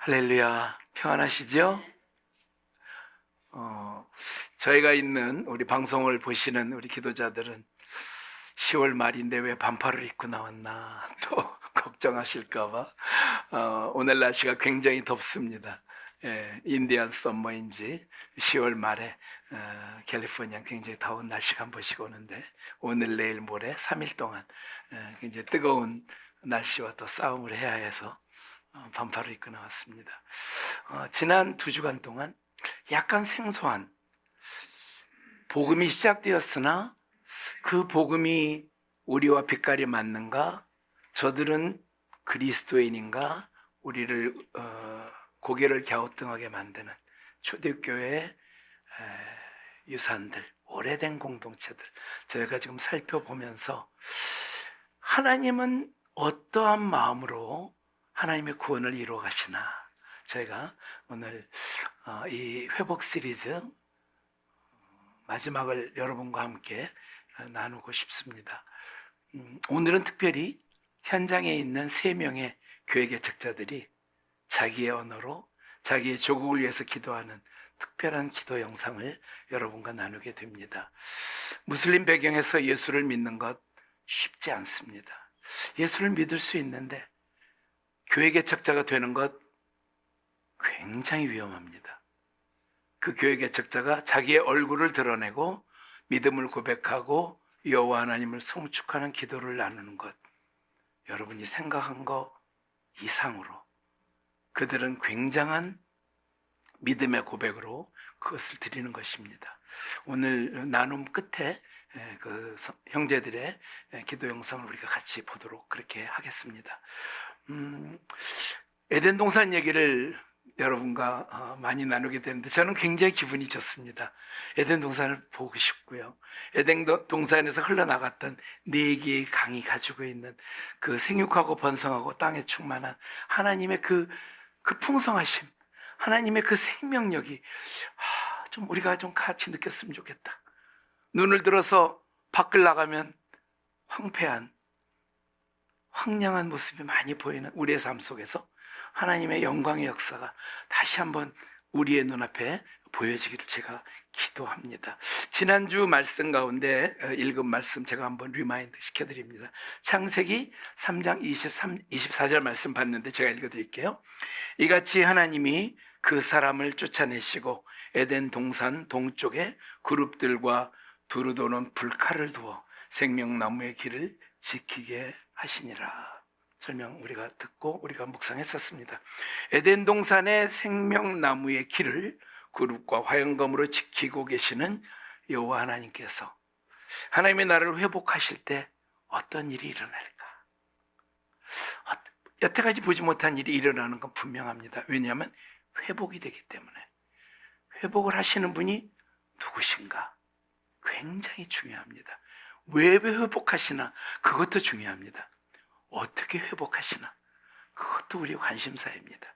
할렐루야, 평안하시죠? 저희가 있는 우리 방송을 보시는 우리 기도자들은 10월 말인데 왜 반팔을 입고 나왔나 또 걱정하실까봐 오늘 날씨가 굉장히 덥습니다. 인디안 썸머인지 10월 말에 캘리포니아 굉장히 더운 날씨가 한 번씩 오는데 오늘 내일 모레 3일 동안 굉장히 뜨거운 날씨와 또 싸움을 해야 해서 반팔을 입고 나왔습니다. 지난 2주간 동안 약간 생소한 복음이 시작되었으나 그 복음이 우리와 빛깔이 맞는가? 저들은 그리스도인인가? 우리를 고개를 갸우뚱하게 만드는 초대교회의 유산들, 오래된 공동체들 저희가 지금 살펴보면서 하나님은 어떠한 마음으로 하나님의 구원을 이루어 가시나 저희가 오늘 이 회복 시리즈 마지막을 여러분과 함께 나누고 싶습니다. 오늘은 특별히 현장에 있는 3명의 교회 개척자들이 자기의 언어로 자기의 조국을 위해서 기도하는 특별한 기도 영상을 여러분과 나누게 됩니다. 무슬림 배경에서 예수를 믿는 것 쉽지 않습니다. 예수를 믿을 수 있는데 교회 개척자가 되는 것 굉장히 위험합니다. 그 교회 개척자가 자기의 얼굴을 드러내고 믿음을 고백하고 여호와 하나님을 송축하는 기도를 나누는 것, 여러분이 생각한 것 이상으로 그들은 굉장한 믿음의 고백으로 그것을 드리는 것입니다. 오늘 나눔 끝에 그 형제들의 기도 영상을 우리가 같이 보도록 그렇게 하겠습니다. 에덴 동산 얘기를 여러분과 많이 나누게 되는데 저는 굉장히 기분이 좋습니다. 에덴 동산을 보고 싶고요. 에덴 동산에서 흘러나갔던 4개의 강이 가지고 있는 그 생육하고 번성하고 땅에 충만한 하나님의 그 풍성하심, 하나님의 그 생명력이 좀 우리가 좀 같이 느꼈으면 좋겠다. 눈을 들어서 밖을 나가면 황폐한 황량한 모습이 많이 보이는 우리의 삶 속에서 하나님의 영광의 역사가 다시 한번 우리의 눈앞에 보여지기를 제가 기도합니다. 지난주 말씀 가운데 읽은 말씀 제가 한번 리마인드 시켜드립니다. 창세기 3장 24절 말씀 봤는데 제가 읽어드릴게요. 이같이 하나님이 그 사람을 쫓아내시고 에덴 동산 동쪽에 그룹들과 두루 도는 불칼을 두어 생명나무의 길을 지키게 하시니라. 설명 우리가 듣고 우리가 묵상했었습니다. 에덴 동산의 생명나무의 길을 그룹과 화영검으로 지키고 계시는 여호와 하나님께서 하나님의 나라를 회복하실 때 어떤 일이 일어날까? 여태까지 보지 못한 일이 일어나는 건 분명합니다. 왜냐하면 회복이 되기 때문에. 회복을 하시는 분이 누구신가? 굉장히 중요합니다. 왜 회복하시나? 그것도 중요합니다. 어떻게 회복하시나? 그것도 우리의 관심사입니다.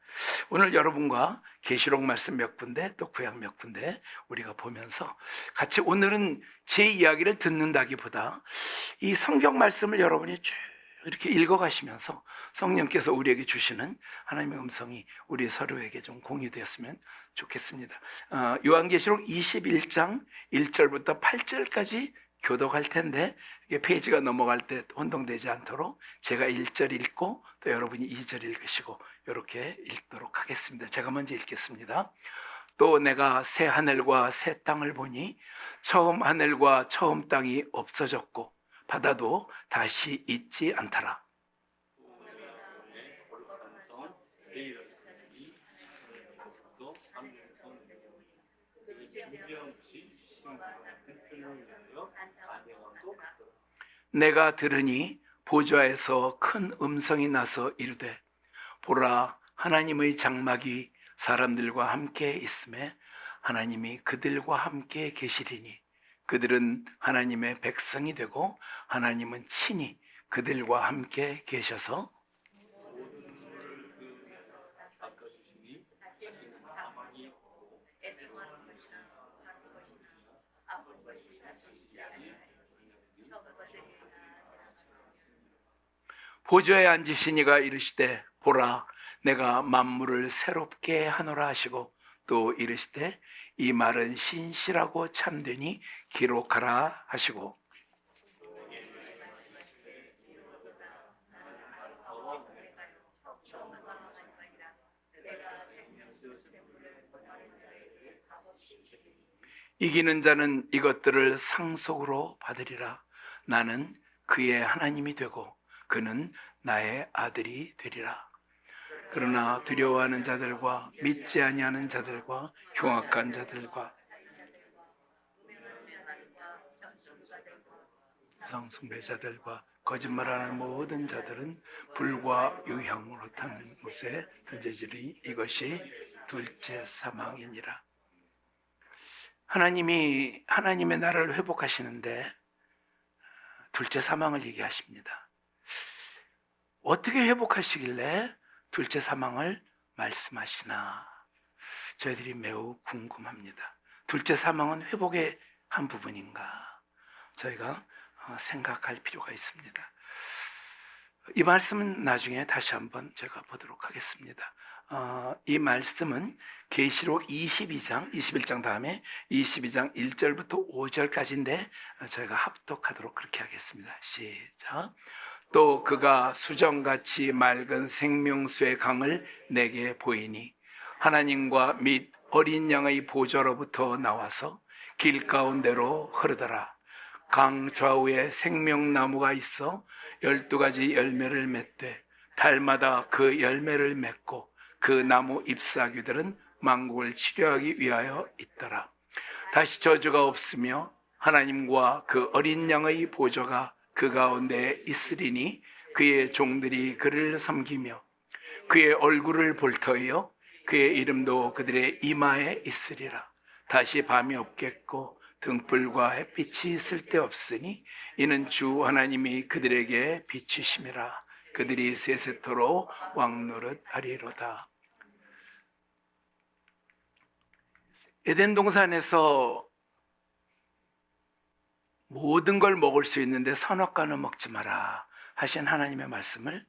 오늘 여러분과 계시록 말씀 몇 군데 또 구약 몇 군데 우리가 보면서 같이 오늘은 제 이야기를 듣는다기보다 이 성경 말씀을 여러분이 쭉 이렇게 읽어가시면서 성령께서 우리에게 주시는 하나님의 음성이 우리 서로에게 좀 공유되었으면 좋겠습니다. 요한계시록 21장 1절부터 8절까지 교독할 텐데 페이지가 넘어갈 때 혼동되지 않도록 제가 1절 읽고 또 여러분이 2절 읽으시고 이렇게 읽도록 하겠습니다. 제가 먼저 읽겠습니다. 또 내가 새 하늘과 새 땅을 보니 처음 하늘과 처음 땅이 없어졌고 바다도 다시 있지 않더라. 내가 들으니 보좌에서 큰 음성이 나서 이르되 보라 하나님의 장막이 사람들과 함께 있음에 하나님이 그들과 함께 계시리니 그들은 하나님의 백성이 되고 하나님은 친히 그들과 함께 계셔서 보좌에 앉으신 이가 이르시되 보라 내가 만물을 새롭게 하노라 하시고 또 이르시되 이 말은 신실하고 참되니 기록하라 하시고 이기는 자는 이것들을 상속으로 받으리라. 나는 그의 하나님이 되고 그는 나의 아들이 되리라. 그러나 두려워하는 자들과 믿지 아니하는 자들과 흉악한 자들과 우상숭배자들과 거짓말하는 모든 자들은 불과 유향으로 타는 못에 던져지리. 이것이 둘째 사망이니라. 하나님이 하나님의 나라를 회복하시는데 둘째 사망을 얘기하십니다. 어떻게 회복하시길래 둘째 사망을 말씀하시나 저희들이 매우 궁금합니다. 둘째 사망은 회복의 한 부분인가 저희가 생각할 필요가 있습니다. 이 말씀은 나중에 다시 한번 제가 보도록 하겠습니다. 이 말씀은 계시록 22장, 21장 다음에 22장 1절부터 5절까지인데 저희가 합독하도록 그렇게 하겠습니다. 시작. 또 그가 수정같이 맑은 생명수의 강을 내게 보이니 하나님과 및 어린 양의 보좌로부터 나와서 길 가운데로 흐르더라. 강 좌우에 생명나무가 있어 12가지 열매를 맺되 달마다 그 열매를 맺고 그 나무 잎사귀들은 만국을 치료하기 위하여 있더라. 다시 저주가 없으며 하나님과 그 어린 양의 보좌가 그 가운데 있으리니 그의 종들이 그를 섬기며 그의 얼굴을 볼 터이요 그의 이름도 그들의 이마에 있으리라. 다시 밤이 없겠고 등불과 햇빛이 쓸데없으니 이는 주 하나님이 그들에게 비치심이라. 그들이 세세토록 왕노릇 하리로다. 에덴 동산에서 모든 걸 먹을 수 있는데 선악과는 먹지 마라 하신 하나님의 말씀을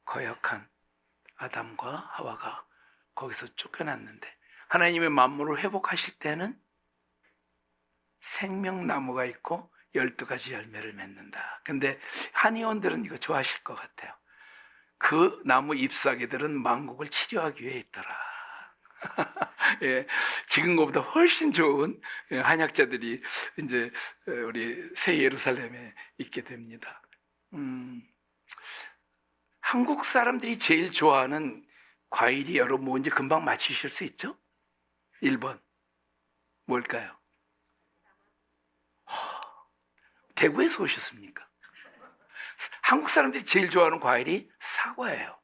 거역한 아담과 하와가 거기서 쫓겨났는데 하나님의 만물을 회복하실 때는 생명나무가 있고 12가지 열매를 맺는다. 근데 한의원들은 이거 좋아하실 것 같아요. 그 나무 잎사귀들은 만국을 치료하기 위해 있더라. 예, 지금 것보다 훨씬 좋은 한약자들이 이제 우리 새 예루살렘에 있게 됩니다. 한국 사람들이 제일 좋아하는 과일이 여러분 뭔지 금방 맞히실 수 있죠? 1번 뭘까요? 대구에서 오셨습니까? 한국 사람들이 제일 좋아하는 과일이 사과예요.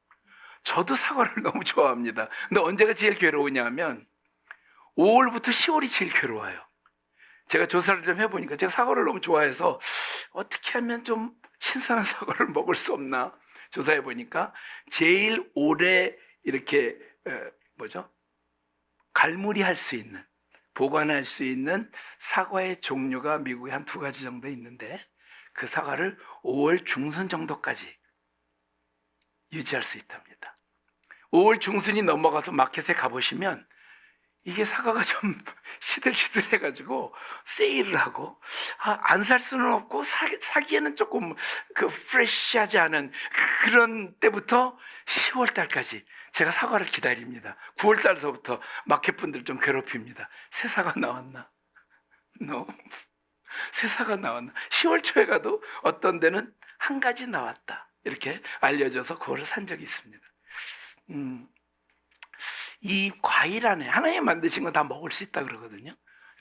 저도 사과를 너무 좋아합니다. 근데 언제가 제일 괴로우냐면 5월부터 10월이 제일 괴로워요. 제가 조사를 좀 해보니까 제가 사과를 너무 좋아해서 어떻게 하면 좀 신선한 사과를 먹을 수 없나 조사해보니까 제일 오래 이렇게 갈무리할 수 있는, 보관할 수 있는 사과의 종류가 미국에 한 2가지 정도 있는데 그 사과를 5월 중순 정도까지 유지할 수 있답니다. 5월 중순이 넘어가서 마켓에 가보시면 이게 사과가 좀 시들시들해가지고 세일을 하고 안 살 수는 없고 사기에는 조금 프레시하지 않은 그런 때부터 10월 달까지 제가 사과를 기다립니다. 9월 달서부터 마켓분들 좀 괴롭힙니다. 새 사과 나왔나? No. 새 사과 나왔나? 10월 초에 가도 어떤 데는 한 가지 나왔다 이렇게 알려져서 그거를 산 적이 있습니다. 이 과일 안에 하나님 만드신 건 다 먹을 수 있다 그러거든요.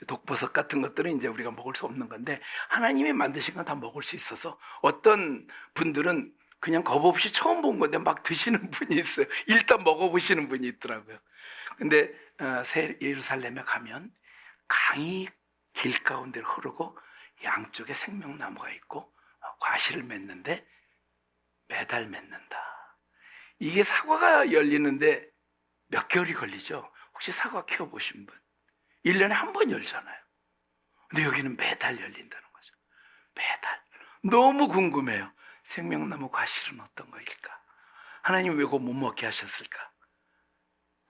독버섯 같은 것들은 이제 우리가 먹을 수 없는 건데 하나님이 만드신 건 다 먹을 수 있어서 어떤 분들은 그냥 겁 없이 처음 본 건데 막 드시는 분이 있어요. 일단 먹어보시는 분이 있더라고요. 근데 새 예루살렘에 가면 강이 길 가운데 흐르고 양쪽에 생명나무가 있고 과실을 맺는데 매달 맺는다. 이게 사과가 열리는데 몇 개월이 걸리죠? 혹시 사과 키워보신 분? 1년에 한 번 열잖아요. 근데 여기는 매달 열린다는 거죠. 매달. 너무 궁금해요. 생명나무 과실은 어떤 거일까? 하나님 왜 그거 못 먹게 하셨을까?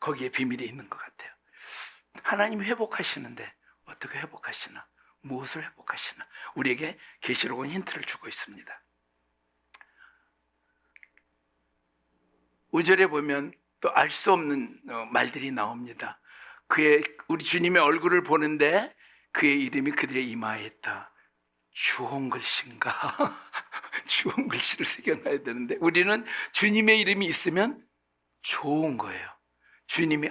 거기에 비밀이 있는 것 같아요. 하나님이 회복하시는데 어떻게 회복하시나? 무엇을 회복하시나? 우리에게 계시록은 힌트를 주고 있습니다. 5절에 보면 또 알 수 없는 말들이 나옵니다. 우리 주님의 얼굴을 보는데 그의 이름이 그들의 이마에 있다. 주홍 글씨인가? 주홍 글씨를 새겨놔야 되는데 우리는 주님의 이름이 있으면 좋은 거예요. 주님이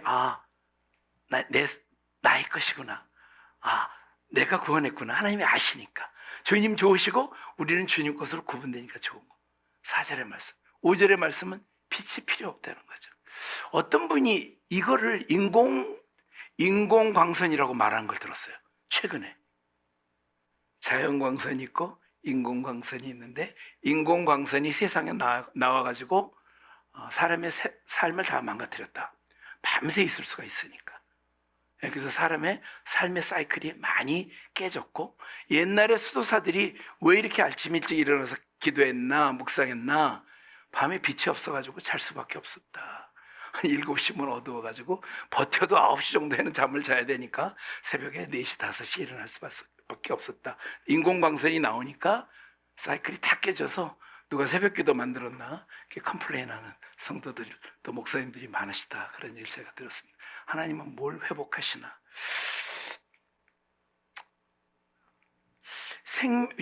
나의 것이구나. 내가 구원했구나. 하나님이 아시니까. 주님 좋으시고 우리는 주님 것으로 구분되니까 좋은 거. 4절의 말씀. 5절의 말씀은 빛이 필요 없다는 거죠. 어떤 분이 이거를 인공광선이라고 말하는 걸 들었어요. 최근에. 자연광선이 있고 인공광선이 있는데 인공광선이 세상에 나와가지고 사람의 삶을 다 망가뜨렸다. 밤새 있을 수가 있으니까. 그래서 사람의 삶의 사이클이 많이 깨졌고 옛날에 수도사들이 왜 이렇게 아침 일찍 일어나서 기도했나 묵상했나 밤에 빛이 없어가지고 잘 수밖에 없었다. 7시면 어두워가지고 버텨도 9시 정도에는 잠을 자야 되니까 새벽에 4시, 5시 일어날 수밖에 없었다. 인공광선이 나오니까 사이클이 다 깨져서 누가 새벽기도 만들었나 이렇게 컴플레인하는 성도들 또 목사님들이 많으시다. 그런 얘기를 제가 들었습니다. 하나님은 뭘 회복하시나?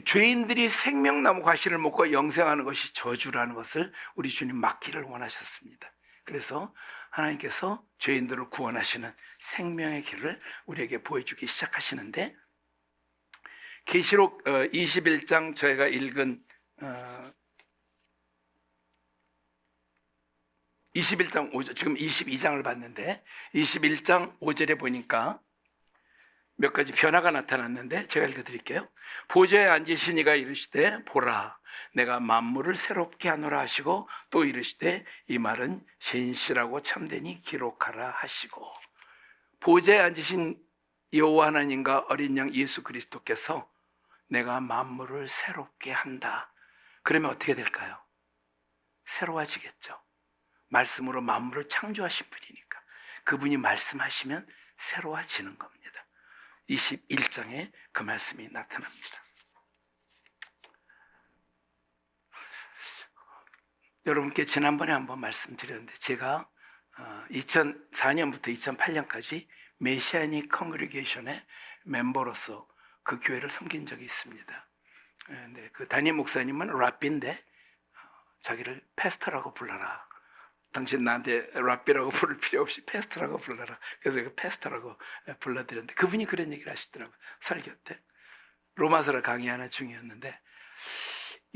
죄인들이 생명나무 과실을 먹고 영생하는 것이 저주라는 것을 우리 주님 막기를 원하셨습니다. 그래서 하나님께서 죄인들을 구원하시는 생명의 길을 우리에게 보여주기 시작하시는데 계시록 21장 저희가 읽은 21장 5절, 지금 22장을 봤는데 21장 5절에 보니까 몇 가지 변화가 나타났는데 제가 읽어드릴게요. 보좌에 앉으신 이가 이르시되 보라 내가 만물을 새롭게 하노라 하시고 또 이르시되 이 말은 신실하고 참되니 기록하라 하시고 보좌에 앉으신 여호와 하나님과 어린 양 예수 그리스도께서 내가 만물을 새롭게 한다. 그러면 어떻게 될까요? 새로워지겠죠. 말씀으로 만물을 창조하신 분이니까 그분이 말씀하시면 새로워지는 겁니다. 21장에 그 말씀이 나타납니다. 여러분께 지난번에 한번 말씀드렸는데 제가 2004년부터 2008년까지 메시아닉 컨그리게이션의 멤버로서 그 교회를 섬긴 적이 있습니다. 근데 그 담임 목사님은 랍비인데 자기를 패스터라고 불러라. 당신 나한테 랍비라고 부를 필요 없이 패스터라고 불러라. 그래서 그 패스터라고 불러드렸는데 그분이 그런 얘기를 하시더라고요. 설교 때. 로마서를 강의하는 중이었는데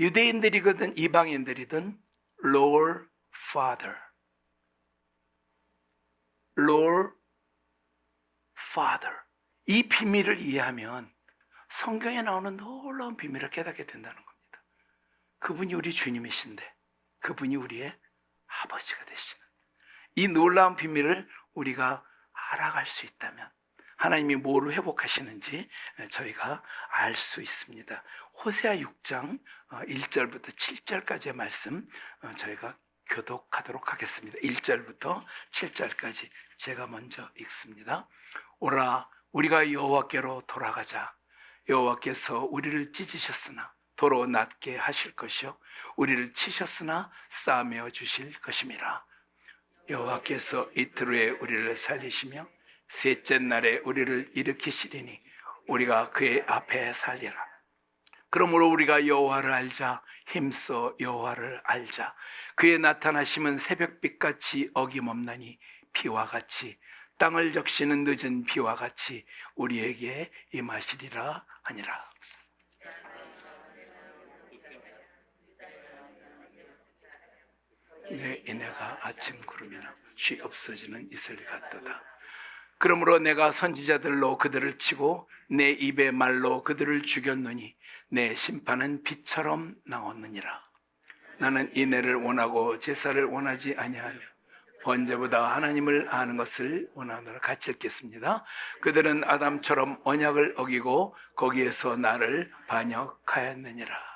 유대인들이거든 이방인들이든 Lord Father, Lord Father 이 비밀을 이해하면 성경에 나오는 놀라운 비밀을 깨닫게 된다는 겁니다. 그분이 우리 주님이신데 그분이 우리의 아버지가 되시는 이 놀라운 비밀을 우리가 알아갈 수 있다면 하나님이 뭐를 회복하시는지 저희가 알 수 있습니다. 호세아 6장 1절부터 7절까지의 말씀 저희가 교독하도록 하겠습니다. 1절부터 7절까지 제가 먼저 읽습니다. 오라 우리가 여호와께로 돌아가자. 여호와께서 우리를 찢으셨으나 도로 낫게 하실 것이요 우리를 치셨으나 싸매어 주실 것임이라. 여호와께서 이틀 후에 우리를 살리시며 셋째 날에 우리를 일으키시리니 우리가 그의 앞에 살리라. 그러므로 우리가 여호와를 알자. 힘써 여호와를 알자. 그의 나타나심은 새벽빛같이 어김없나니 비와 같이 땅을 적시는 늦은 비와 같이 우리에게 임하시리라 하니라. 내 인애가 아침 구름이나 쉬 없어지는 이슬 같도다. 그러므로 내가 선지자들로 그들을 치고 내 입의 말로 그들을 죽였노니 내 심판은 빛처럼 나왔느니라. 나는 인애를 원하고 제사를 원하지 아니하며 번제보다 하나님을 아는 것을 원하노라. 같이 읽겠습니다. 그들은 아담처럼 언약을 어기고 거기에서 나를 반역하였느니라.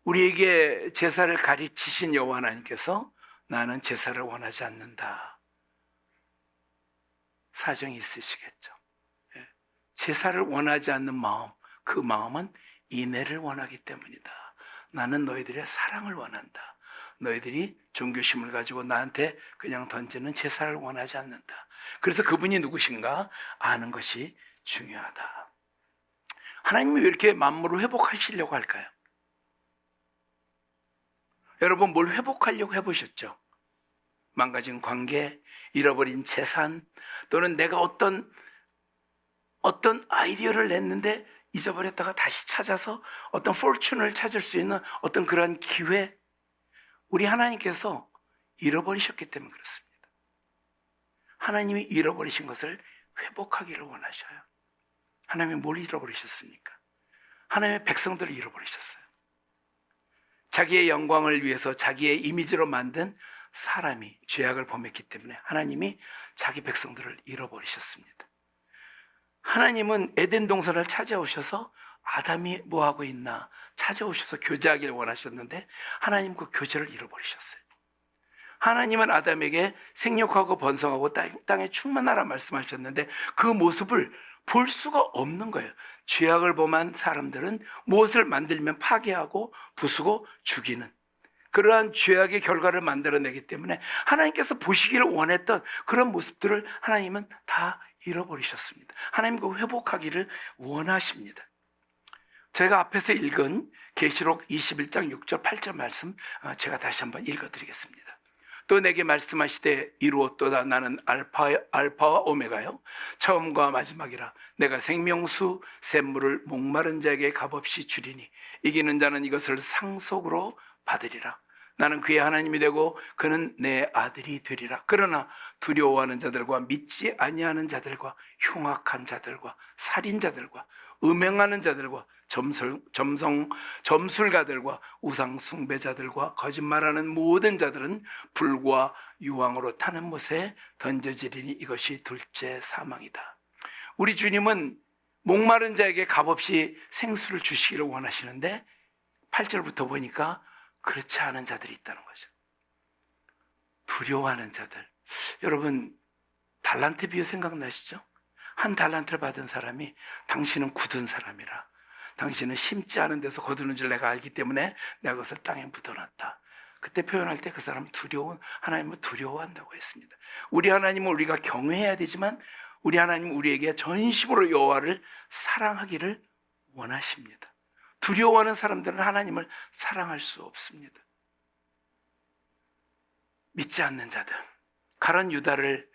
우리에게 제사를 가르치신 여호와 하나님께서 나는 제사를 원하지 않는다. 사정이 있으시겠죠. 예. 제사를 원하지 않는 마음, 그 마음은 인애를 원하기 때문이다. 나는 너희들의 사랑을 원한다. 너희들이 종교심을 가지고 나한테 그냥 던지는 제사를 원하지 않는다. 그래서 그분이 누구신가 아는 것이 중요하다. 하나님이 왜 이렇게 만물을 회복하시려고 할까요? 여러분, 뭘 회복하려고 해보셨죠? 망가진 관계, 잃어버린 재산, 또는 내가 어떤 아이디어를 냈는데 잊어버렸다가 다시 찾아서 어떤 포춘을 찾을 수 있는 어떤 그런 기회, 우리 하나님께서 잃어버리셨기 때문에 그렇습니다. 하나님이 잃어버리신 것을 회복하기를 원하셔요. 하나님이 뭘 잃어버리셨습니까? 하나님의 백성들을 잃어버리셨어요. 자기의 영광을 위해서 자기의 이미지로 만든 사람이 죄악을 범했기 때문에 하나님이 자기 백성들을 잃어버리셨습니다. 하나님은 에덴 동산을 찾아오셔서 아담이 뭐하고 있나 찾아오셔서 교제하기를 원하셨는데 하나님 그 교제를 잃어버리셨어요. 하나님은 아담에게 생육하고 번성하고 땅에 충만하라 말씀하셨는데 그 모습을 볼 수가 없는 거예요. 죄악을 범한 사람들은 무엇을 만들면 파괴하고 부수고 죽이는 그러한 죄악의 결과를 만들어내기 때문에 하나님께서 보시기를 원했던 그런 모습들을 하나님은 다 잃어버리셨습니다. 하나님 그 회복하기를 원하십니다. 제가 앞에서 읽은 계시록 21장 6절 8절 말씀 제가 다시 한번 읽어드리겠습니다. 또 내게 말씀하시되 이루었도다. 나는 알파와 오메가요 처음과 마지막이라. 내가 생명수 샘물을 목마른 자에게 값없이 주리니 이기는 자는 이것을 상속으로 받으리라. 나는 그의 하나님이 되고 그는 내 아들이 되리라. 그러나 두려워하는 자들과 믿지 아니하는 자들과 흉악한 자들과 살인자들과 음행하는 자들과 점술가들과 우상 숭배자들과 거짓말하는 모든 자들은 불과 유황으로 타는 못에 던져지리니 이것이 둘째 사망이다. 우리 주님은 목마른 자에게 값없이 생수를 주시기를 원하시는데 8절부터 보니까 그렇지 않은 자들이 있다는 거죠. 두려워하는 자들. 여러분, 달란트 비유 생각나시죠? 한 달란트를 받은 사람이 당신은 굳은 사람이라, 당신은 심지 않은 데서 거두는 줄 내가 알기 때문에 내가 그것을 땅에 묻어놨다. 그때 표현할 때 그 사람은 하나님을 두려워한다고 했습니다. 우리 하나님은 우리가 경외해야 되지만 우리 하나님은 우리에게 전심으로 여호와를 사랑하기를 원하십니다. 두려워하는 사람들은 하나님을 사랑할 수 없습니다. 믿지 않는 자들, 가룟 유다를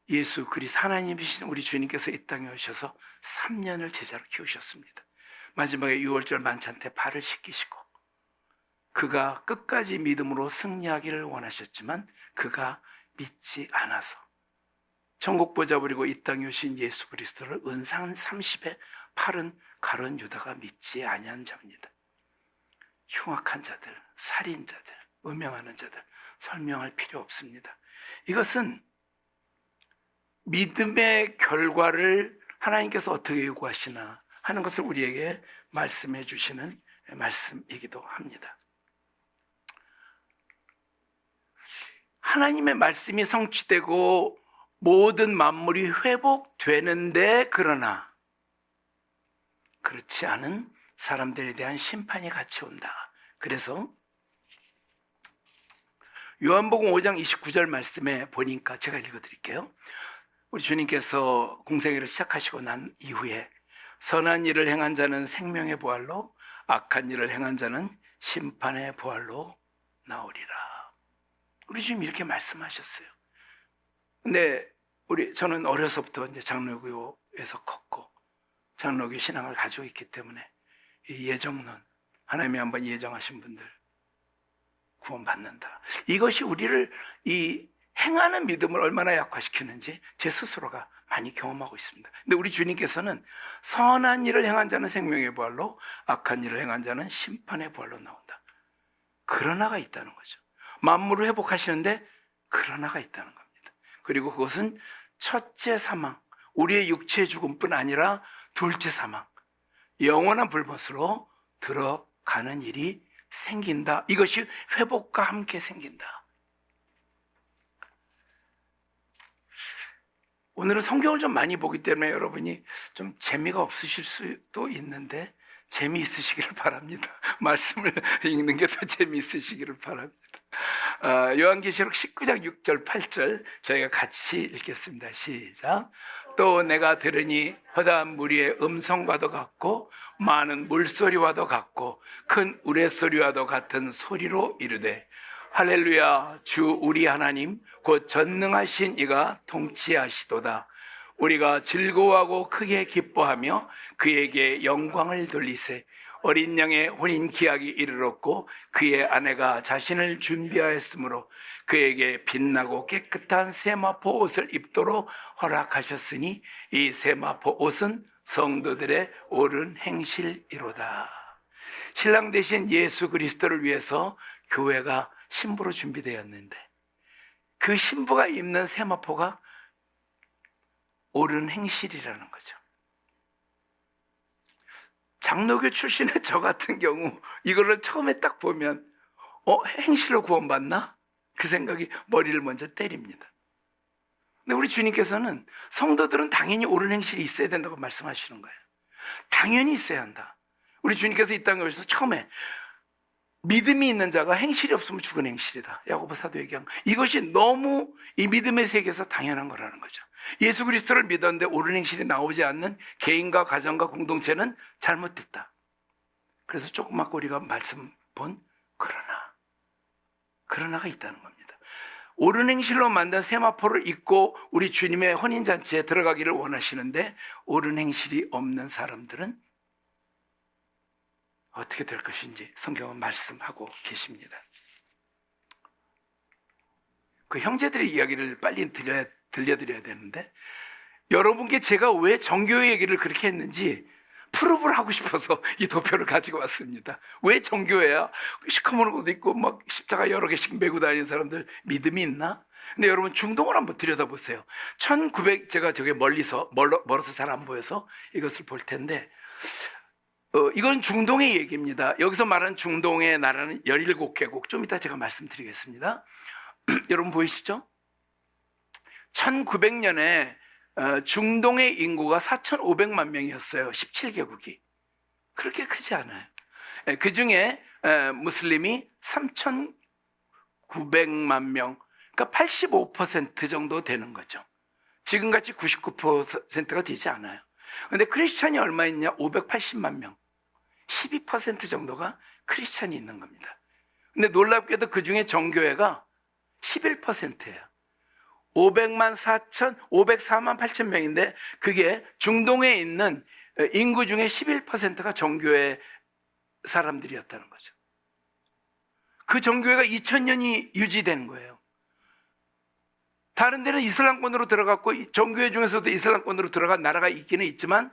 예수 그리스도 하나님이신 우리 주님께서 이 땅에 오셔서 3년을 제자로 키우셨습니다. 마지막에 유월절 만찬 때 발을 씻기시고 그가 끝까지 믿음으로 승리하기를 원하셨지만 그가 믿지 않아서 천국 보자 버리고 이 땅에 오신 예수 그리스도를 은상 30에 팔은 가룟 유다가 믿지 아니한 자입니다. 흉악한 자들, 살인자들, 음행하는 자들 설명할 필요 없습니다. 이것은 믿음의 결과를 하나님께서 어떻게 요구하시나 하는 것을 우리에게 말씀해 주시는 말씀이기도 합니다. 하나님의 말씀이 성취되고 모든 만물이 회복되는데 그러나 그렇지 않은 사람들에 대한 심판이 같이 온다. 그래서 요한복음 5장 29절 말씀에 보니까 제가 읽어드릴게요. 우리 주님께서 공생애를 시작하시고 난 이후에 선한 일을 행한 자는 생명의 부활로 악한 일을 행한 자는 심판의 부활로 나오리라. 우리 주님 이렇게 말씀하셨어요. 근데 저는 어려서부터 이제 장로교에서 컸고 장로교 신앙을 가지고 있기 때문에 이 예정론, 하나님이 한번 예정하신 분들 구원받는다. 이것이 우리를 이 행하는 믿음을 얼마나 약화시키는지 제 스스로가 많이 경험하고 있습니다. 근데 우리 주님께서는 선한 일을 행한 자는 생명의 부활로 악한 일을 행한 자는 심판의 부활로 나온다. 그러나가 있다는 거죠. 만물을 회복하시는데 그러나가 있다는 겁니다. 그리고 그것은 첫째 사망, 우리의 육체의 죽음뿐 아니라 둘째 사망, 영원한 불못으로 들어가는 일이 생긴다. 이것이 회복과 함께 생긴다. 오늘은 성경을 좀 많이 보기 때문에 여러분이 좀 재미가 없으실 수도 있는데 재미있으시기를 바랍니다. 말씀을 읽는 게 더 재미있으시기를 바랍니다. 요한계시록 19장 6절 8절 저희가 같이 읽겠습니다. 시작. 또 내가 들으니 허다한 무리의 음성과도 같고 많은 물소리와도 같고 큰 우레소리와도 같은 소리로 이르되 할렐루야, 주 우리 하나님 곧 전능하신 이가 통치하시도다. 우리가 즐거워하고 크게 기뻐하며 그에게 영광을 돌리세. 어린 양의 혼인 기약이 이르렀고 그의 아내가 자신을 준비하였으므로 그에게 빛나고 깨끗한 세마포 옷을 입도록 허락하셨으니 이 세마포 옷은 성도들의 옳은 행실이로다. 신랑 되신 예수 그리스도를 위해서 교회가 신부로 준비되었는데 그 신부가 입는 세마포가 옳은 행실이라는 거죠. 장로교 출신의 저 같은 경우 이거를 처음에 딱 보면 행실로 구원받나? 그 생각이 머리를 먼저 때립니다. 근데 우리 주님께서는 성도들은 당연히 옳은 행실이 있어야 된다고 말씀하시는 거예요. 당연히 있어야 한다. 우리 주님께서 이 땅에 오셔서 처음에 믿음이 있는 자가 행실이 없으면 죽은 행실이다. 야고보 사도 얘기한 이것이 너무 이 믿음의 세계에서 당연한 거라는 거죠. 예수 그리스도를 믿었는데 옳은 행실이 나오지 않는 개인과 가정과 공동체는 잘못됐다. 그래서 조그맣고 우리가 말씀 본 그러나가 있다는 겁니다. 옳은 행실로 만든 세마포를 입고 우리 주님의 혼인잔치에 들어가기를 원하시는데 옳은 행실이 없는 사람들은 어떻게 될 것인지 성경은 말씀하고 계십니다. 그 형제들의 이야기를 빨리 들려드려야 되는데 여러분께 제가 왜 정교회 얘기를 그렇게 했는지 프루브를 하고 싶어서 이 도표를 가지고 왔습니다. 왜 정교회야? 시커먼 옷도 있고 막 십자가 여러 개씩 메고 다니는 사람들 믿음이 있나? 근데 여러분 중동을 한번 들여다보세요. 제가 저게 멀어서 잘 안 보여서 이것을 볼 텐데 이건 중동의 얘기입니다. 여기서 말하는 중동의 나라는 17개국, 좀 이따 제가 말씀드리겠습니다. 여러분 보이시죠? 1900년에 중동의 인구가 4,500만 명이었어요. 17개국이. 그렇게 크지 않아요. 그 중에 무슬림이 3,900만 명, 그러니까 85% 정도 되는 거죠. 지금같이 99%가 되지 않아요. 그런데 크리스찬이 얼마 있냐? 580만 명. 12% 정도가 크리스찬이 있는 겁니다. 근데 놀랍게도 그 중에 정교회가 11%예요. 504만 8천 명인데 그게 중동에 있는 인구 중에 11%가 정교회 사람들이었다는 거죠. 그 정교회가 2000년이 유지된 거예요. 다른 데는 이슬람권으로 들어갔고 정교회 중에서도 이슬람권으로 들어간 나라가 있기는 있지만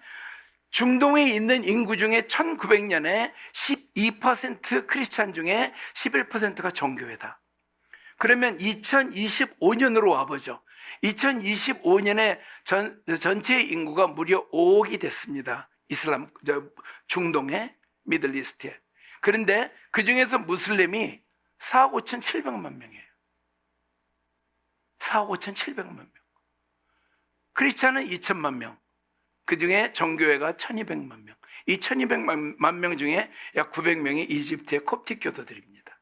중동에 있는 인구 중에 1900년에 12% 크리스찬 중에 11%가 정교회다. 그러면 2025년으로 와보죠. 2025년에 전체 인구가 무려 5억이 됐습니다. 중동의 미들리스트에. 그런데 그 중에서 무슬림이 4억 5,700만 명이에요. 4억 5,700만 명. 크리스찬은 2천만 명. 그 중에 정교회가 1,200만 명. 이 1,200만 명 중에 약 900명이 이집트의 콥틱 교도들입니다.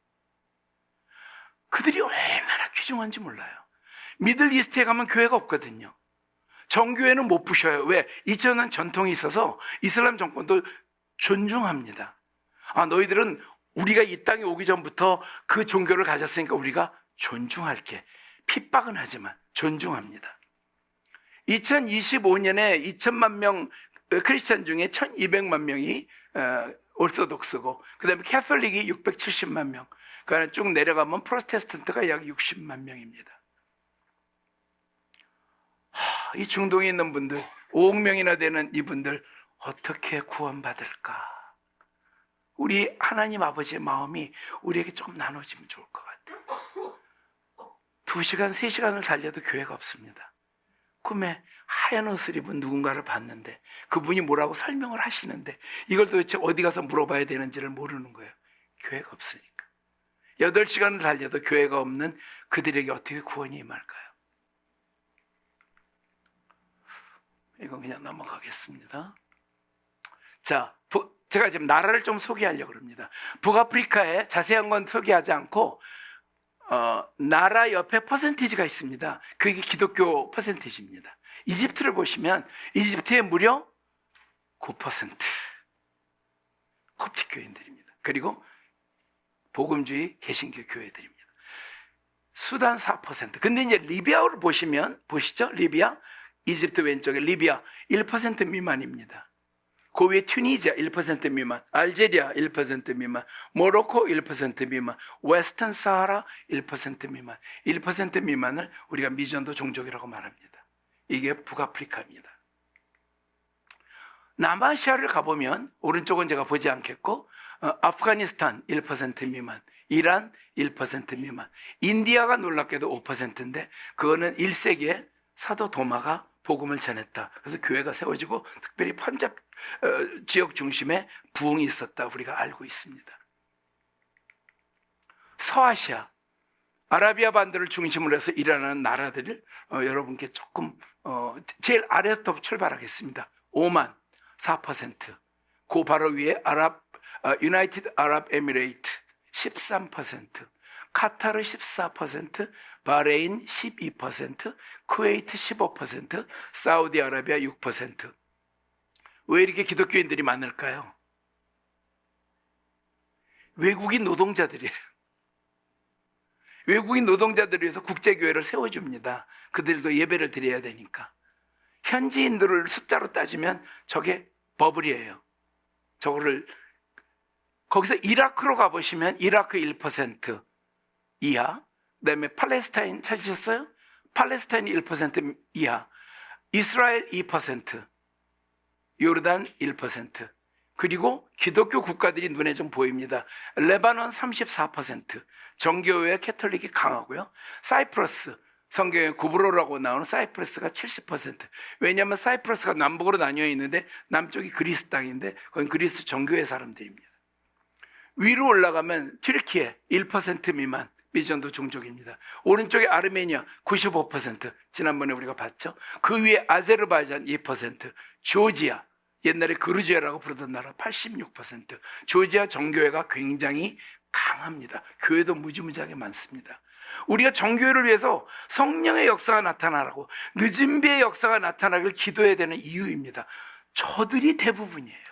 그들이 얼마나 귀중한지 몰라요. 미들이스트에 가면 교회가 없거든요. 정교회는 못 부셔요. 왜? 2000년 전통이 있어서 이슬람 정권도 존중합니다. 너희들은 우리가 이 땅에 오기 전부터 그 종교를 가졌으니까 우리가 존중할게. 핍박은 하지만 존중합니다. 2025년에 2천만 명 크리스찬 중에 1200만 명이 오르소독스고 그 다음에 캐톨릭이 670만 명, 그러니까 쭉 내려가면 프로테스탄트가 약 60만 명입니다. 이 중동에 있는 분들 5억 명이나 되는 이분들 어떻게 구원받을까? 우리 하나님 아버지의 마음이 우리에게 조금 나눠지면 좋을 것 같아요. 2시간, 3시간을 달려도 교회가 없습니다. 꿈에 하얀 옷을 입은 누군가를 봤는데 그분이 뭐라고 설명을 하시는데 이걸 도대체 어디 가서 물어봐야 되는지를 모르는 거예요. 교회가 없으니까. 8시간을 달려도 교회가 없는 그들에게 어떻게 구원이 임할까요? 이건 그냥 넘어가겠습니다. 자, 제가 지금 나라를 좀 소개하려고 합니다. 북아프리카에 자세한 건 소개하지 않고 나라 옆에 퍼센티지가 있습니다. 그게 기독교 퍼센티지입니다. 이집트를 보시면 이집트에 무려 9% 콥틱 교인들입니다. 그리고 복음주의 개신교 교회들입니다. 수단 4%. 근데 이제 리비아를 보시죠? 리비아, 이집트 왼쪽에 리비아 1% 미만입니다. 그 위에 튜니지아 1% 미만, 알제리아 1% 미만, 모로코 1% 미만, 웨스턴 사하라 1% 미만. 1% 미만을 우리가 미전도 종족이라고 말합니다. 이게 북아프리카입니다. 남아시아를 가보면 오른쪽은 제가 보지 않겠고 아프가니스탄 1% 미만, 이란 1% 미만, 인디아가 놀랍게도 5%인데 그거는 1세기에 사도 도마가 복음을 전했다. 그래서 교회가 세워지고 특별히 펀잡 지역 중심에 부흥이 있었다 우리가 알고 있습니다. 서아시아, 아라비아 반도를 중심으로 해서 일어나는 나라들을 여러분께 조금 제일 아래부터 출발하겠습니다. 오만 4%, 그 바로 위에 유나이티드 아랍 에미레이트 13%, 카타르 14%, 바레인 12%, 쿠웨이트 15%, 사우디아라비아 6%. 왜 이렇게 기독교인들이 많을까요? 외국인 노동자들이에요. 외국인 노동자들을 위해서 국제교회를 세워줍니다. 그들도 예배를 드려야 되니까. 현지인들을 숫자로 따지면 저게 버블이에요. 저거를 거기서 이라크로 가보시면 이라크 1% 이하, 그다음에 팔레스타인 찾으셨어요? 팔레스타인이 1% 이하, 이스라엘 2%, 요르단 1%, 그리고 기독교 국가들이 눈에 좀 보입니다. 레바논 34%, 정교회 캐톨릭이 강하고요. 사이프러스, 성경에 구브로라고 나오는 사이프러스가 70%. 왜냐하면 사이프러스가 남북으로 나뉘어 있는데 남쪽이 그리스 땅인데 거긴 그리스 정교회 사람들입니다. 위로 올라가면 튀르키예 1% 미만 미전도 종족입니다. 오른쪽에 아르메니아 95%, 지난번에 우리가 봤죠. 그 위에 아제르바이잔 2%, 조지아, 옛날에 그루지아라고 부르던 나라 86%. 조지아 정교회가 굉장히 강합니다. 교회도 무지무지하게 많습니다. 우리가 정교회를 위해서 성령의 역사가 나타나라고, 늦은 비의 역사가 나타나길 기도해야 되는 이유입니다. 저들이 대부분이에요.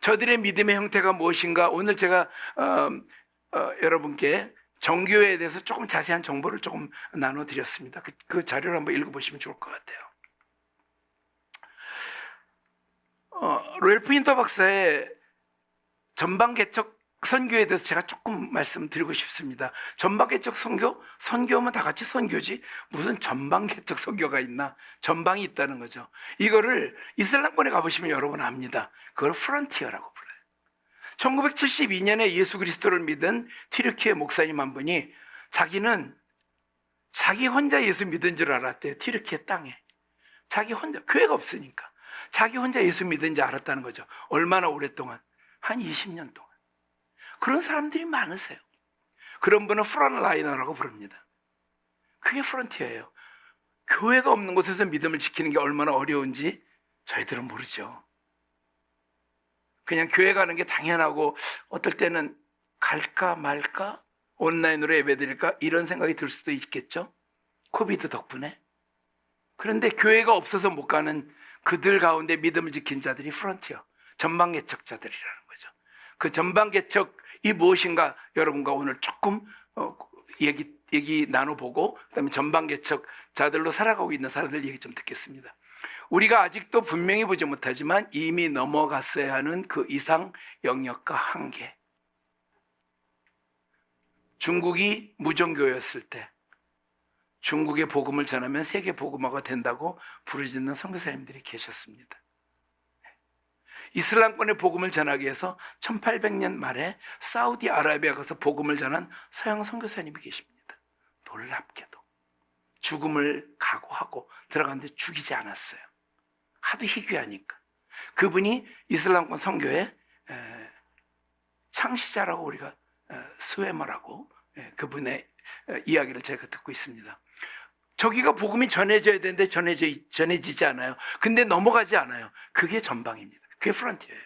저들의 믿음의 형태가 무엇인가, 오늘 제가 여러분께 정교회에 대해서 조금 자세한 정보를 조금 나눠드렸습니다. 그 자료를 한번 읽어보시면 좋을 것 같아요. 롤프 힌터 박사의 전방개척 선교에 대해서 제가 조금 말씀드리고 싶습니다. 전방개척 선교면 다 같이 선교지 무슨 전방개척 선교가 있나? 전방이 있다는 거죠. 이거를 이슬람권에 가보시면 여러분 압니다. 그걸 프론티어라고 불러요. 1972년에 예수 그리스도를 믿은 튀르키예 목사님 한 분이 자기는 자기 혼자 예수 믿은 줄 알았대요. 튀르키예 땅에. 자기 혼자, 교회가 없으니까 자기 혼자 예수 믿은 줄 알았다는 거죠. 얼마나 오랫동안? 한 20년 동안. 그런 사람들이 많으세요. 그런 분은 프론라이너라고 부릅니다. 그게 프론티어예요. 교회가 없는 곳에서 믿음을 지키는 게 얼마나 어려운지 저희들은 모르죠. 그냥 교회 가는 게 당연하고 어떨 때는 갈까 말까, 온라인으로 예배드릴까 이런 생각이 들 수도 있겠죠. 코비드 덕분에. 그런데 교회가 없어서 못 가는 그들 가운데 믿음을 지킨 자들이 프론티어, 전방개척자들이라는 거죠. 그 전방개척이 무엇인가 여러분과 오늘 조금 얘기 나눠보고, 그다음에 전방개척자들로 살아가고 있는 사람들 얘기 좀 듣겠습니다. 우리가 아직도 분명히 보지 못하지만 이미 넘어갔어야 하는 그 이상 영역과 한계. 중국이 무종교였을 때 중국의 복음을 전하면 세계 복음화가 된다고 부르짖는 선교사님들이 계셨습니다. 이슬람권의 복음을 전하기 위해서 1800년 말에 사우디아라비아 가서 복음을 전한 서양 선교사님이 계십니다. 놀랍게도 죽음을 각오하고 들어갔는데 죽이지 않았어요. 하도 희귀하니까. 그분이 이슬람권 선교의 창시자라고 우리가 스웨머라고 그분의 이야기를 제가 듣고 있습니다. 저기가 복음이 전해져야 되는데 전해지지 않아요. 근데 넘어가지 않아요. 그게 전방입니다. 그게 프론티어예요.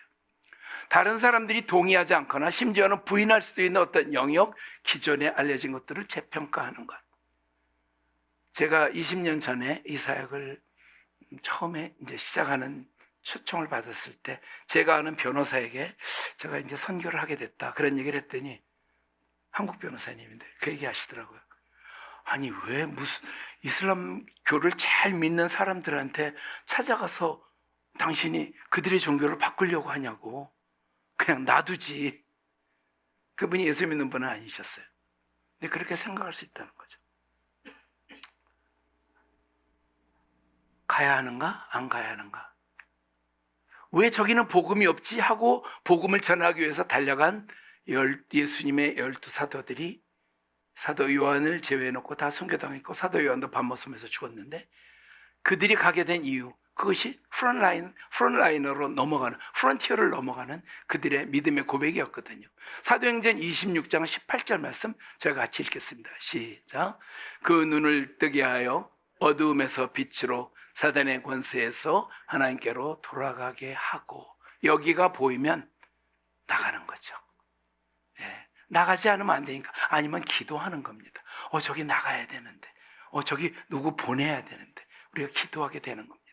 다른 사람들이 동의하지 않거나 심지어는 부인할 수도 있는 어떤 영역, 기존에 알려진 것들을 재평가하는 것. 제가 20년 전에 이 사역을 처음에 이제 시작하는 초청을 받았을 때 제가 아는 변호사에게 제가 이제 선교를 하게 됐다 그런 얘기를 했더니 한국 변호사님인데 그 얘기 하시더라고요. 아니 왜 무슨 이슬람교를 잘 믿는 사람들한테 찾아가서 당신이 그들의 종교를 바꾸려고 하냐고. 그냥 놔두지. 그분이 예수 믿는 분은 아니셨어요. 근데 그렇게 생각할 수 있다는 거죠. 가야 하는가? 안 가야 하는가? 왜 저기는 복음이 없지? 하고 복음을 전하기 위해서 달려간 예수님의 12사도들이 사도 요한을 제외해놓고 다 순교당했고 사도 요한도 밤모섬에서 죽었는데 그들이 가게 된 이유, 그것이 프론라이너로 넘어가는, 프론티어를 넘어가는 그들의 믿음의 고백이었거든요. 사도행전 26장 18절 말씀 저희가 같이 읽겠습니다. 시작. 그 눈을 뜨게 하여 어두움에서 빛으로 사단의 권세에서 하나님께로 돌아가게 하고, 여기가 보이면 나가는 거죠. 예, 나가지 않으면 안 되니까, 아니면 기도하는 겁니다. 저기 나가야 되는데, 저기 누구 보내야 되는데 우리가 기도하게 되는 겁니다.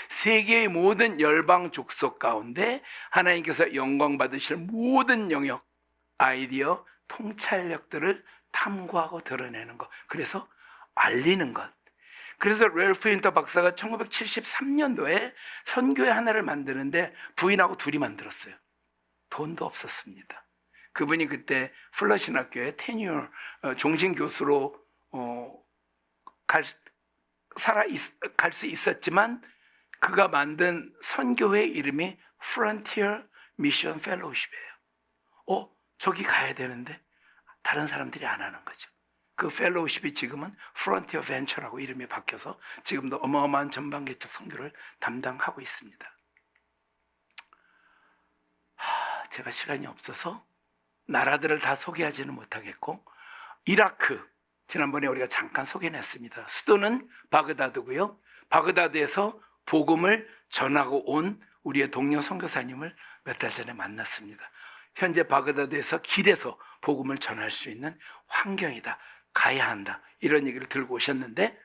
세계의 모든 열방 족속 가운데 하나님께서 영광 받으실 모든 영역, 아이디어, 통찰력들을 탐구하고 드러내는 것, 그래서 알리는 것. 그래서 럴프 윈터 박사가 1973년도에 선교회 하나를 만드는데 부인하고 둘이 만들었어요. 돈도 없었습니다. 그분이 그때 플러신학교에 테뉴어 종신교수로 갈 수 있었지만 그가 만든 선교회 이름이 Frontier Mission Fellowship이에요. 저기 가야 되는데 다른 사람들이 안 하는 거죠. 그 펠로우십이 지금은 Frontier Venture라고 이름이 바뀌어서 지금도 어마어마한 전방개척 선교를 담당하고 있습니다. 제가 시간이 없어서 나라들을 다 소개하지는 못하겠고, 이라크 지난번에 우리가 잠깐 소개했습니다. 수도는 바그다드고요. 바그다드에서 복음을 전하고 온 우리의 동료 선교사님을 몇 달 전에 만났습니다. 현재 바그다드에서 길에서 복음을 전할 수 있는 환경이다, 가야 한다, 이런 얘기를 들고 오셨는데,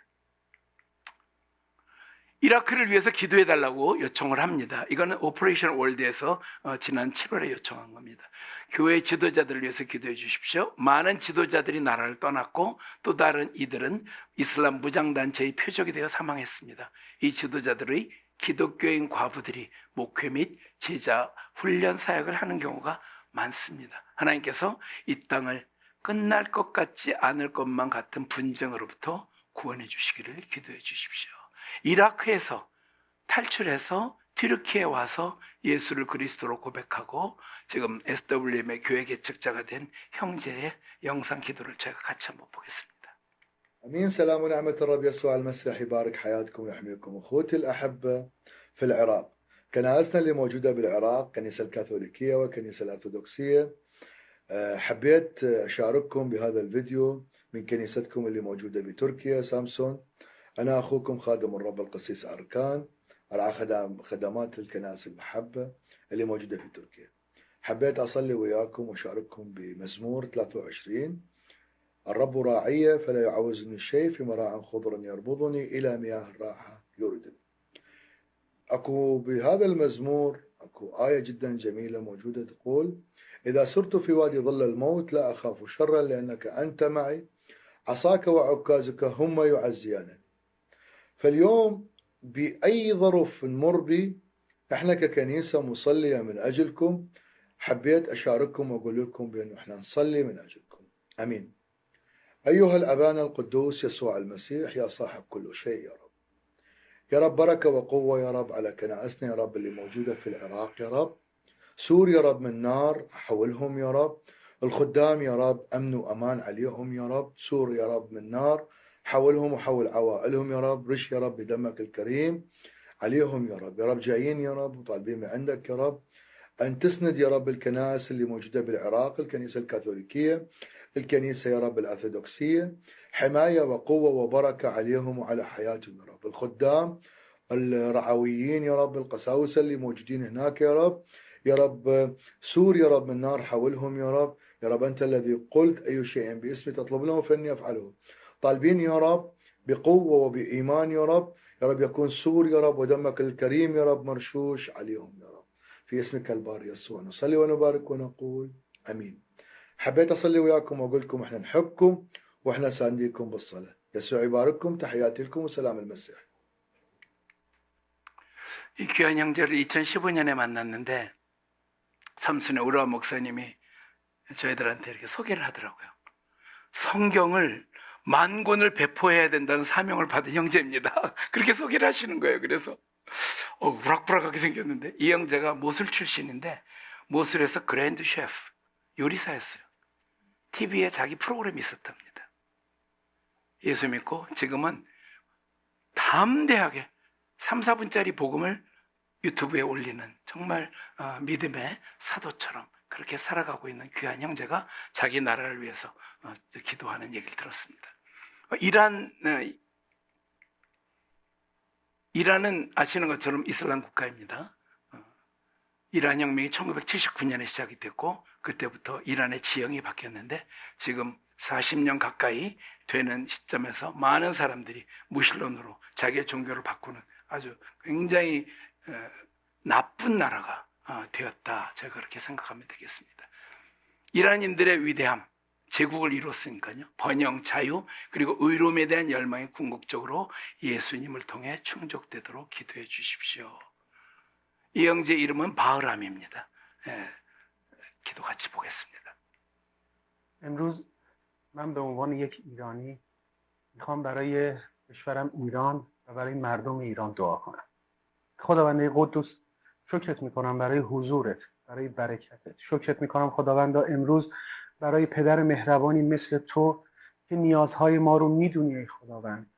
이라크를 위해서 기도해 달라고 요청을 합니다. 이거는 오퍼레이션 월드에서 지난 7월에 요청한 겁니다. 교회 지도자들을 위해서 기도해 주십시오. 많은 지도자들이 나라를 떠났고 또 다른 이들은 이슬람 무장단체의 표적이 되어 사망했습니다. 이 지도자들의 기독교인 과부들이 목회 및 제자 훈련 사역을 하는 경우가 많습니다. 하나님께서 이 땅을 끝날 것 같지 않을 것만 같은 분쟁으로부터 구원해 주시기를 기도해 주십시오. 이라크에서 탈출해서 튀르키에 와서 예수를 그리스도로 고백하고 지금 SWM의 교회 개척자가 된 형제의 영상 기도를 제가 같이 한번 보겠습니다. امين. سلام ونعمه الرب يسوع المسيح يبارك حياتكم ويحميكم. اخوتي الاحبه في العراق، كنائسنا اللي موجوده بالعراق، كنيسه الكاثوليكيه والكنيسه الارثوذكسيه، حبيت اشارككم بهذا الفيديو من كنيستكم اللي موجوده بتركيا سامسون. أنا أخوكم خادم الرب القسيس أركان، أرعى خدمات الكنائس المحبة اللي موجودة في تركيا. حبيت أصلي وياكم وأشارككم بمزمور 23: الرب راعي فلا يعوزني شيء، في مراع خضر يربضني، إلى مياه الراحة يردني. أكو بهذا المزمور أكو آية جدا جميلة موجودة تقول: إذا سرت في وادي ظل الموت لا أخاف شرا لأنك أنت معي، عصاك وعكازك هم يعزيانني. فاليوم بأي ظرف نمر به احنا ككنيسة مصلية من أجلكم. حبيت أشارككم وأقول لكم بأنه احنا نصلي من أجلكم. أمين. أيها الأبانا القدوس يسوع المسيح، يا صاحب كل شيء يا رب، يا رب بركة وقوة يا رب على كنائسنا يا رب اللي موجودة في العراق يا رب. سور يا رب من نار حولهم يا رب، الخدام يا رب أمن وأمان عليهم يا رب. سور يا رب من نار حولهم وحول عوائلهم يا رب. رش يا رب بدمك الكريم عليهم يا رب. يا رب جايين يا رب وطالبين من عندك يا رب أن تسند يا رب الكنائس اللي موجودة بالعراق، الكنيسة الكاثوليكية، الكنيسة يا رب الأرثوذكسية، حماية وقوة وبركة عليهم وعلى حياتهم يا رب. الخدام الرعويين يا رب، القساوسة اللي موجودين هناك يا رب، يا رب سور يا رب من نار حولهم يا رب. يا رب أنت الذي قلت أي شيء باسمي تطلب لهم فإني أفعله. طالبين يا رب بقوة وبإيمان يا رب، يا رب يكون سور يا رب ودمك الكريم يا رب مرشوش عليهم يا رب، في اسمك الباري يسوع نصلي ونبارك ونقول امين. حبيت اصلي وياكم واقول لكم احنا نحبكم واحنا سانديكم بالصلاه. يسوع يبارككم، تحياتي لكم وسلام المسيح. 이 귀한 형제를 2015년에 만났는데 삼순의 우라 목사님이 저희들한테 이렇게 소개를 하더라고요. 성경을 만 권을 배포해야 된다는 사명을 받은 형제입니다. 그렇게 소개를 하시는 거예요. 그래서 우락부락하게 생겼는데, 이 형제가 모술 출신인데 모술에서 그랜드 셰프 요리사였어요. TV에 자기 프로그램이 있었답니다. 예수 믿고 지금은 담대하게 3, 4분짜리 복음을 유튜브에 올리는 정말 믿음의 사도처럼 그렇게 살아가고 있는 귀한 형제가 자기 나라를 위해서 기도하는 얘기를 들었습니다. 이란은 아시는 것처럼 이슬람 국가입니다. 이란 혁명이 1979년에 시작이 됐고 그때부터 이란의 지형이 바뀌었는데 지금 40년 가까이 되는 시점에서 많은 사람들이 무신론으로 자기의 종교를 바꾸는 아주 굉장히 나쁜 나라가 되었다. 제가 그렇게 생각하면 되겠습니다. 이란인들의 위대함, 제국을 이뤘으니까요. 번영, 자유, 그리고 의로움에 대한 열망이 궁극적으로 예수님을 통해 충족되도록 기도해 주십시오. 이 형제 이름은 바흐람입니다. 기도 같이 보겠습니다. امروز من به عنوان یک ایرانی میخوام برای کشورم ایران و برای مردم ایران دعا کنم. خداوند قدوس شکرت میکنم برای حضورت، برای برکتت. شکرت میکنم خداوندا امروز برای پدر مهربانی مثل تو که نیازهای ما رو میدونی ای خداوند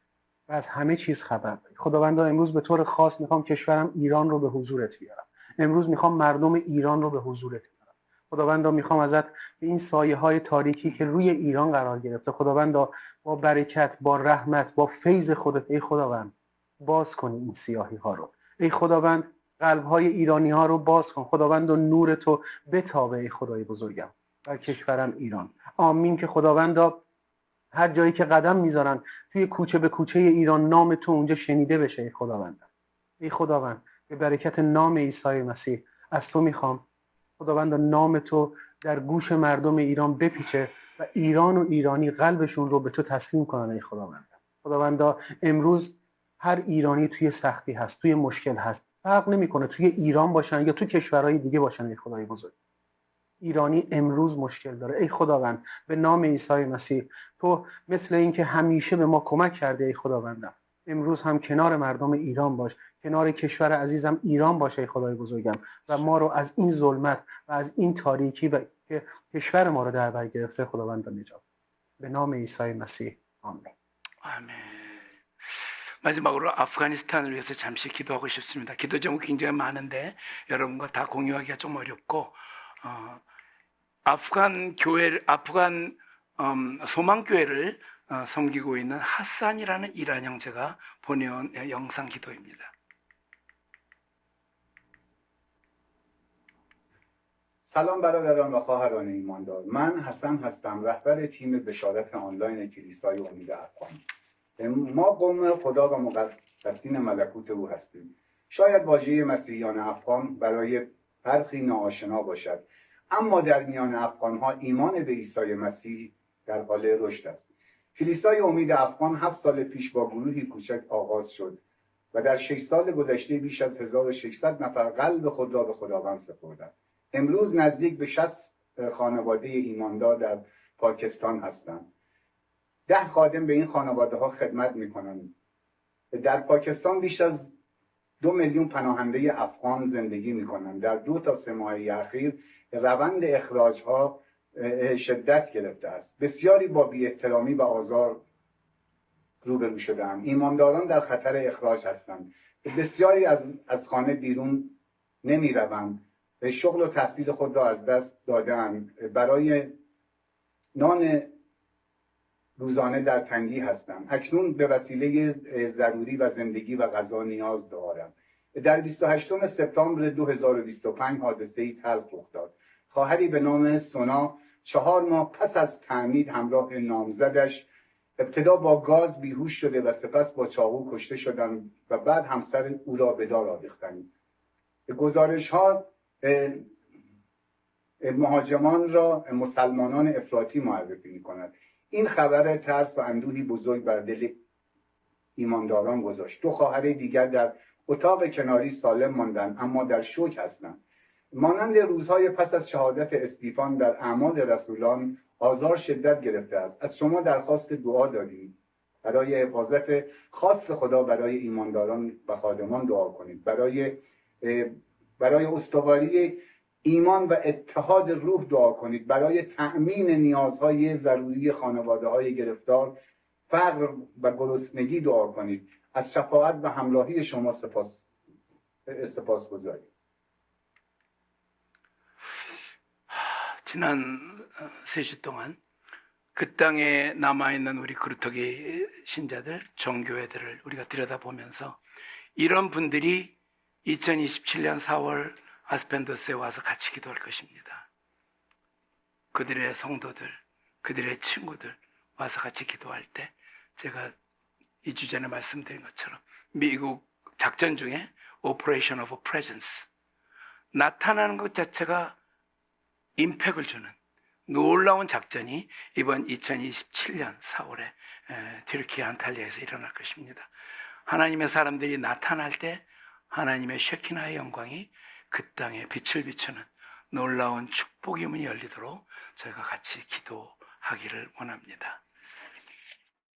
و از همه چیز خبر داری. خداوندا امروز به طور خاص میخوام کشورم ایران رو به حضورت بیارم. امروز میخوام مردم ایران رو به حضورت بیارم. خداوندا میخوام ازت به این سایه های تاریکی که روی ایران قرار گرفته خداوندا با برکت، با رحمت، با فیض خودت ای خداوند باز کنی این سیاهی ها رو. ای خداوند قلب های ایرانی ها رو باز کن. خداوند و نور تو بتابه ای خدای بزرگم در کشورم ایران. آمین. که خداوندا هر جایی که قدم میذارن توی کوچه به کوچه ایران نام تو اونجا شنیده بشه ای خداوند. ای خداوند به برکت نام عیسی مسیح از تو میخوام خداوند نام تو در گوش مردم ایران بپیچه و ایران و ایرانی قلبشون رو به تو تسلیم کنن ای خداوند. خداوندا امروز هر ایرانی توی سختی هست، توی مشکل هست، فرق نمیکنه توی ایران باشن یا تو کشورهای دیگه باشن ای خدای بزرگ. ایرانی امروز مشکل داره ای خداوند به نام عیسی مسیح تو مثل اینکه همیشه به ما کمک کرده ای خداوندم امروز هم کنار مردم ایران باش، کنار کشور عزیزم ایران باش ای خدای بزرگم و ما رو از این ظلمت و از این تاریکی که کشور ما رو در بر گرفته خداوند نجات. به نام عیسی مسیح آمین. 아멘. 마지막으로 아프가니스탄을 위해서 잠시 기도하고 싶습니다. 기도 제목 굉장히 많은데 여러분과 다 공유하기가 좀 어렵고 아프간 소망교회를 섬기고 있는 하산이라는 이란 형제가 보내온 영상 기도입니다. سلام برادران و خواهران ایماندار. من حسن هستم، رهبر تیم بشارت آنلاین کلیسای امید افغان. ما قوم خدا و مقدسین ملکوت او هستیم. شاید واژه مسیحیان افغان برای برخی ناآشنا باشد، اما در میان افغانها ایمان به عیسی مسیح در حال رشد است. کلیسای امید افغان 7 سال پیش با گروهی کوچک آغاز شد و در 6 سال گذشته بیش از 1600 نفر قلب خود را به خداوند سپردند. امروز نزدیک به 60 خانواده ایماندار در پاکستان هستند. 10 خادم به این خانواده ها خدمت میکنند. در پاکستان بیش از 2 میلیون پناهنده افغان زندگی میکنند. در 2 تا 3 ماه اخیر روند اخراج ها شدت گرفته است. بسیاری با بی احترامی و آزار روبرو شدند. ایمانداران در خطر اخراج هستند. بسیاری از خانه بیرون نمی روند. شغل و تحصیل خود را از دست دادند. برای نان روزانه در تنگی هستم. اکنون به وسیله ضروری و زندگی و غذا نیاز دارم. در 28 سپتامبر 2025 حادثه‌ای تلخ رخ داد. خواهری به نام سونا 4 ماه پس از تعمید همراه نامزدش ابتدا با گاز بیهوش شده و سپس با چاقو کشته شدند و بعد همسر او را به دار آویختند. گزارش ها مهاجمان را مسلمانان افراطی معرفی می کند. این خبر ترس و اندوهی بزرگ بر دل ایمانداران گذاشت. 2 خواهر دیگر در اتاق کناری سالم ماندند اما در شوک هستند. مانند روزهای پس از شهادت استیفان در اعمال رسولان آزار شدت گرفته است. از شما درخواست دعا داریم. برای حفاظت خاص خدا برای ایمانداران و خادمان دعا کنید. برای استواری ایمان و اتحاد روح دعا کنید. برای تأمین نیازهای ضروری خانواده‌های گرفتار، فقر و گرسنگی دعا کنید. از شفاعت و همراهی شما سپاسگزاریم. 지난 3주 동안 그 땅에 남아있는 우리 그루터기 신자들, 정교회들을 우리가 들여다보면서 이런 분들이 2027년 4월 아스펜도스에 와서 같이 기도할 것입니다. 그들의 성도들, 그들의 친구들 와서 같이 기도할 때 제가 2주 전에 말씀드린 것처럼 미국 작전 중에 Operation of Presence, 나타나는 것 자체가 임팩을 주는 놀라운 작전이 이번 2027년 4월에 튀르키예 안탈리아에서 일어날 것입니다. 하나님의 사람들이 나타날 때 하나님의 쉐키나의 영광이 그 땅에 빛을 비추는 놀라운 축복의 문이 열리도록 저희가 같이 기도하기를 원합니다.